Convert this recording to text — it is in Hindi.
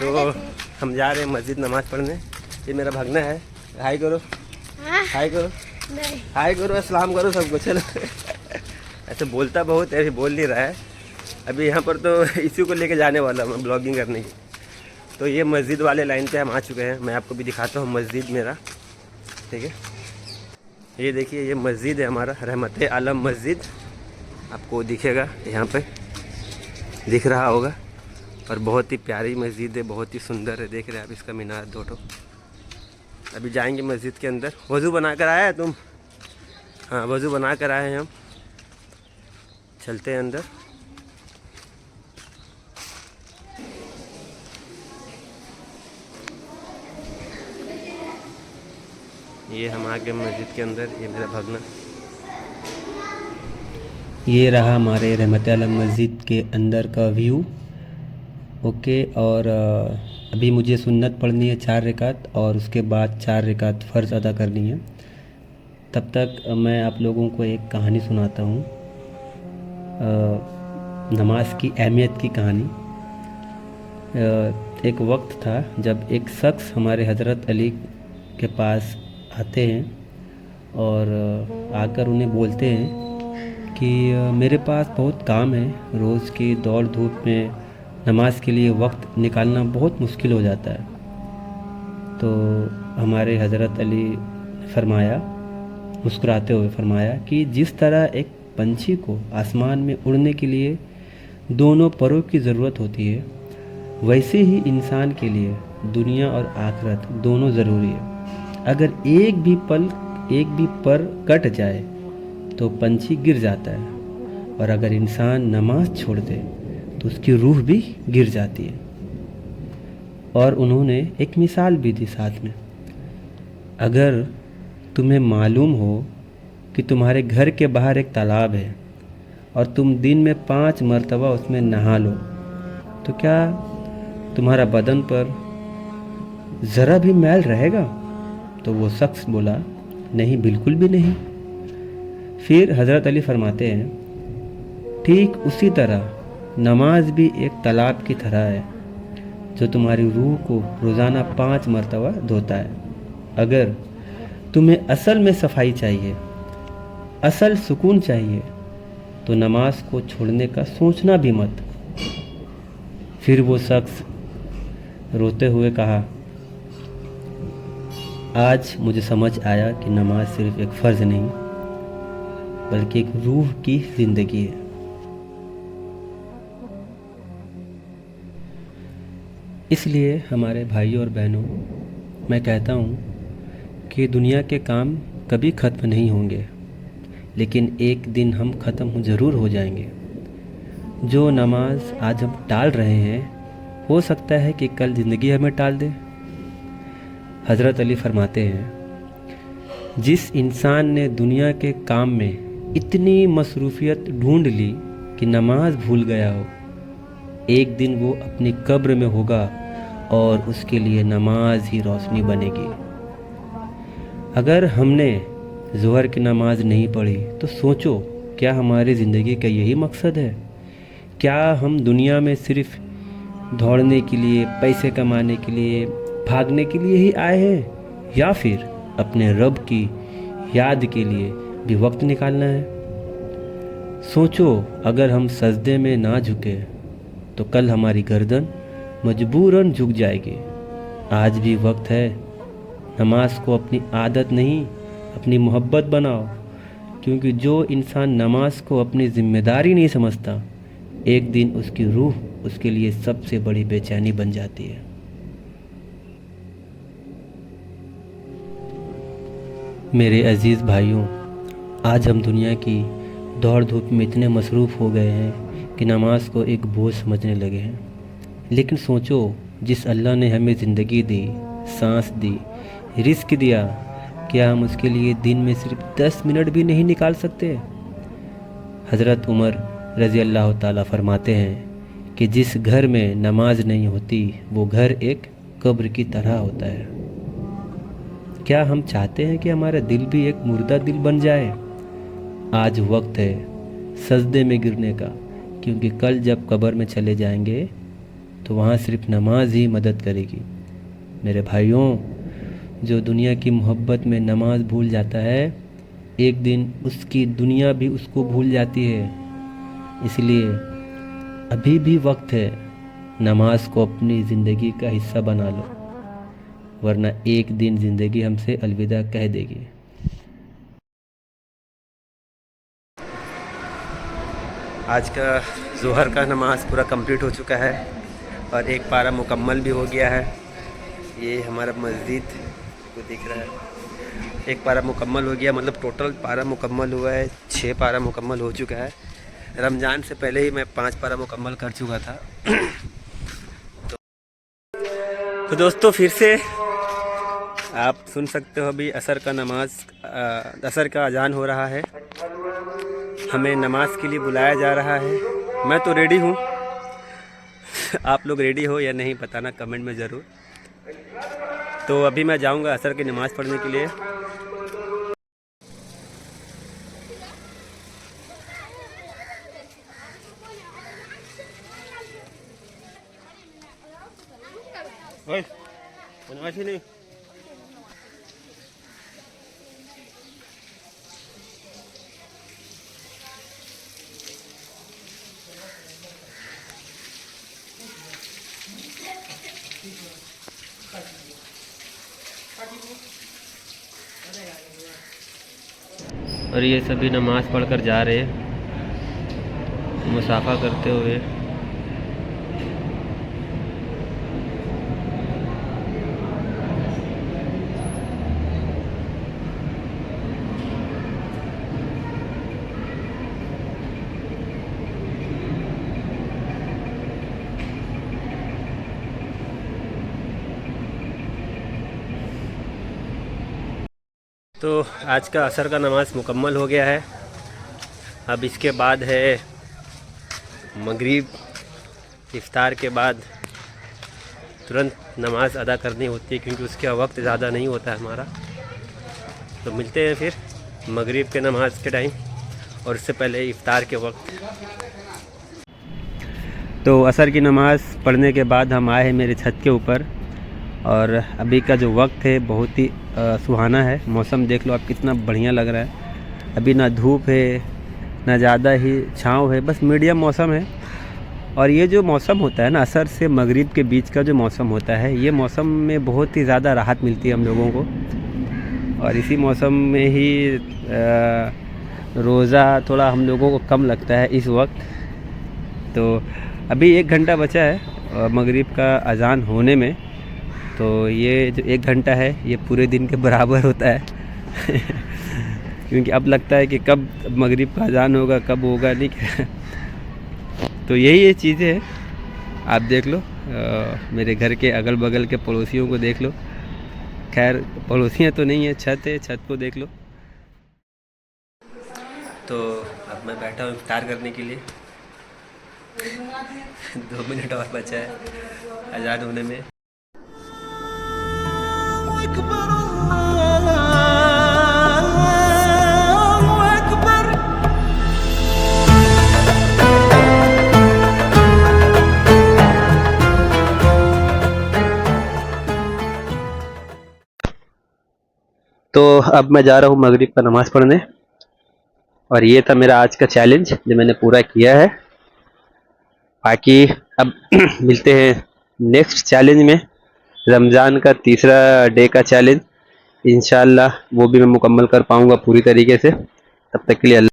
तो हम जा रहे हैं मस्जिद नमाज़ पढ़ने। ये मेरा भगना है, हाय करो, हाय करो, हाय करो, अस्सलाम करो सबको। चलो ऐसे बोलता बहुत है, बोल नहीं रहा है अभी। यहाँ पर तो इसी को लेके जाने वाला हूँ ब्लॉगिंग करने की। तो ये मस्जिद वाले लाइन पे हम आ चुके हैं। मैं आपको भी दिखाता हूँ मस्जिद मेरा, ठीक है। ये देखिए, ये मस्जिद है हमारा, रहमत आलम मस्जिद। आपको दिखेगा, यहाँ पे दिख रहा होगा। और बहुत ही प्यारी मस्जिद है, बहुत ही सुंदर है। देख रहे हैं आप इसका मीनार दो ठो। अभी जाएंगे मस्जिद के अंदर। वज़ू बना कर आया है तुम? हाँ, वज़ू बना कर आए हैं हम। चलते हैं अंदर। ये हम आ गए मस्जिद के अंदर। ये मेरा भगना। ये रहा हमारे रहमत आलम मस्जिद के अंदर का व्यू। ओके। और अभी मुझे सुन्नत पढ़नी है 4 रकात, और उसके बाद 4 रकात फ़र्ज़ अदा करनी है। तब तक मैं आप लोगों को एक कहानी सुनाता हूँ, नमाज की अहमियत की कहानी। एक वक्त था जब एक शख्स हमारे हज़रत अली के पास आते हैं और आकर उन्हें बोलते हैं कि मेरे पास बहुत काम है, रोज़ की दौड़ धूप में नमाज के लिए वक्त निकालना बहुत मुश्किल हो जाता है। तो हमारे हज़रत अली ने फरमाया, मुस्कुराते हुए फरमाया कि जिस तरह एक पंछी को आसमान में उड़ने के लिए दोनों परों की ज़रूरत होती है, वैसे ही इंसान के लिए दुनिया और आखिरत दोनों ज़रूरी है। अगर एक भी पर कट जाए तो पंछी गिर जाता है, और अगर इंसान नमाज छोड़ दे तो उसकी रूह भी गिर जाती है। और उन्होंने एक मिसाल भी दी साथ में। अगर तुम्हें मालूम हो कि तुम्हारे घर के बाहर एक तालाब है और तुम दिन में 5 मरतबा उसमें नहा लो, तो क्या तुम्हारा बदन पर ज़रा भी मैल रहेगा? तो वो शख्स बोला, नहीं, बिल्कुल भी नहीं। फिर हज़रत अली फरमाते हैं, ठीक उसी तरह नमाज भी एक तालाब की तरह है जो तुम्हारी रूह को रोज़ाना 5 मरतबा धोता है। अगर तुम्हें असल में सफाई चाहिए, असल सुकून चाहिए, तो नमाज को छोड़ने का सोचना भी मत। फिर वो शख्स रोते हुए कहा, आज मुझे समझ आया कि नमाज सिर्फ एक फ़र्ज़ नहीं बल्कि एक रूह की ज़िंदगी है। इसलिए हमारे भाइयों और बहनों, मैं कहता हूँ कि दुनिया के काम कभी ख़त्म नहीं होंगे, लेकिन एक दिन हम ख़त्म ज़रूर हो जाएंगे। जो नमाज आज हम टाल रहे हैं, हो सकता है कि कल ज़िंदगी हमें टाल दे। हज़रत अली फरमाते हैं, जिस इंसान ने दुनिया के काम में इतनी मसरूफ़ियत ढूंढ ली कि नमाज भूल गया हो, एक दिन वो अपनी कब्र में होगा और उसके लिए नमाज ही रोशनी बनेगी। अगर हमने ज़ोहर की नमाज नहीं पढ़ी तो सोचो, क्या हमारी ज़िंदगी का यही मकसद है? क्या हम दुनिया में सिर्फ़ दौड़ने के लिए, पैसे कमाने के लिए, भागने के लिए ही आए हैं, या फिर अपने रब की याद के लिए भी वक्त निकालना है? सोचो, अगर हम सजदे में ना झुके तो कल हमारी गर्दन मजबूरन झुक जाएगी। आज भी वक्त है। नमाज को अपनी आदत नहीं, अपनी मोहब्बत बनाओ, क्योंकि जो इंसान नमाज को अपनी जिम्मेदारी नहीं समझता, एक दिन उसकी रूह उसके लिए सबसे बड़ी बेचैनी बन जाती है। मेरे अज़ीज़ भाइयों, आज हम दुनिया की दौड़ धूप में इतने मसरूफ़ हो गए हैं कि नमाज को एक बोझ समझने लगे हैं। लेकिन सोचो, जिस अल्लाह ने हमें ज़िंदगी दी, सांस दी, रिस्क दिया, क्या हम उसके लिए दिन में सिर्फ 10 मिनट भी नहीं निकाल सकते? हज़रत उमर रज़ी अल्लाह ताला फरमाते हैं कि जिस घर में नमाज नहीं होती, वो घर एक कब्र की तरह होता है। क्या हम चाहते हैं कि हमारा दिल भी एक मुर्दा दिल बन जाए? आज वक्त है सजदे में गिरने का, क्योंकि कल जब कब्र में चले जाएंगे तो वहाँ सिर्फ नमाज ही मदद करेगी। मेरे भाइयों, जो दुनिया की मोहब्बत में नमाज भूल जाता है, एक दिन उसकी दुनिया भी उसको भूल जाती है। इसलिए अभी भी वक्त है, नमाज को अपनी ज़िंदगी का हिस्सा बना लो, वरना एक दिन ज़िंदगी हमसे अलविदा कह देगी। आज का ज़ोहर का नमाज़ पूरा कंप्लीट हो चुका है और एक पारा मुकम्मल भी हो गया है। ये हमारा मस्जिद को दिख रहा है, एक पारा मुकम्मल हो गया, मतलब टोटल पारा मुकम्मल हुआ है, 6 पारा मुकम्मल हो चुका है। रमज़ान से पहले ही मैं 5 पारा मुकम्मल कर चुका था। तो दोस्तों, फिर से आप सुन सकते हो, अभी असर का अजान हो रहा है, हमें नमाज के लिए बुलाया जा रहा है। मैं तो रेडी हूँ, आप लोग रेडी हो या नहीं बताना कमेंट में ज़रूर। तो अभी मैं जाऊँगा असर की नमाज़ पढ़ने के लिए। ओए, नमाज़ ही नहीं। और ये सभी नमाज़ पढ़कर जा रहे हैं, मुसाफा करते हुए। तो आज का असर का नमाज़ मुकम्मल हो गया है। अब इसके बाद है मगरिब। इफ्तार के बाद तुरंत नमाज अदा करनी होती है, क्योंकि उसका वक्त ज़्यादा नहीं होता है हमारा। तो मिलते हैं फिर मगरिब के नमाज के टाइम और उससे पहले इफ्तार के वक्त। तो असर की नमाज़ पढ़ने के बाद हम आए हैं मेरे छत के ऊपर, और अभी का जो वक्त है बहुत ही सुहाना है। मौसम देख लो आप, कितना बढ़िया लग रहा है। अभी ना धूप है ना ज़्यादा ही छाँव है, बस मीडियम मौसम है। और ये जो मौसम होता है ना, असर से मगरिब के बीच का जो मौसम होता है, ये मौसम में बहुत ही ज़्यादा राहत मिलती है हम लोगों को। और इसी मौसम में ही रोज़ा थोड़ा हम लोगों को कम लगता है इस वक्त। तो अभी 1 घंटा बचा है मगरिब का अज़ान होने में। तो ये जो 1 घंटा है ये पूरे दिन के बराबर होता है क्योंकि अब लगता है कि कब मगरिब का अज़ान होगा, कब होगा, नहीं क्या। तो यही ये चीज़ें हैं, आप देख लो। मेरे घर के अगल बगल के पड़ोसियों को देख लो। खैर पड़ोसियाँ तो नहीं है, छत है, छत को देख लो। तो अब मैं बैठा हूँ इफ्तार करने के लिए। 2 मिनट और बचा है अज़ान होने में। तो अब मैं जा रहा हूँ मगरिब का नमाज़ पढ़ने, और ये था मेरा आज का चैलेंज जो मैंने पूरा किया है। बाकी अब मिलते हैं नेक्स्ट चैलेंज में, रमज़ान का 3रा डे का चैलेंज। इंशाल्लाह वो भी मैं मुकम्मल कर पाऊँगा पूरी तरीके से। तब तक के लिए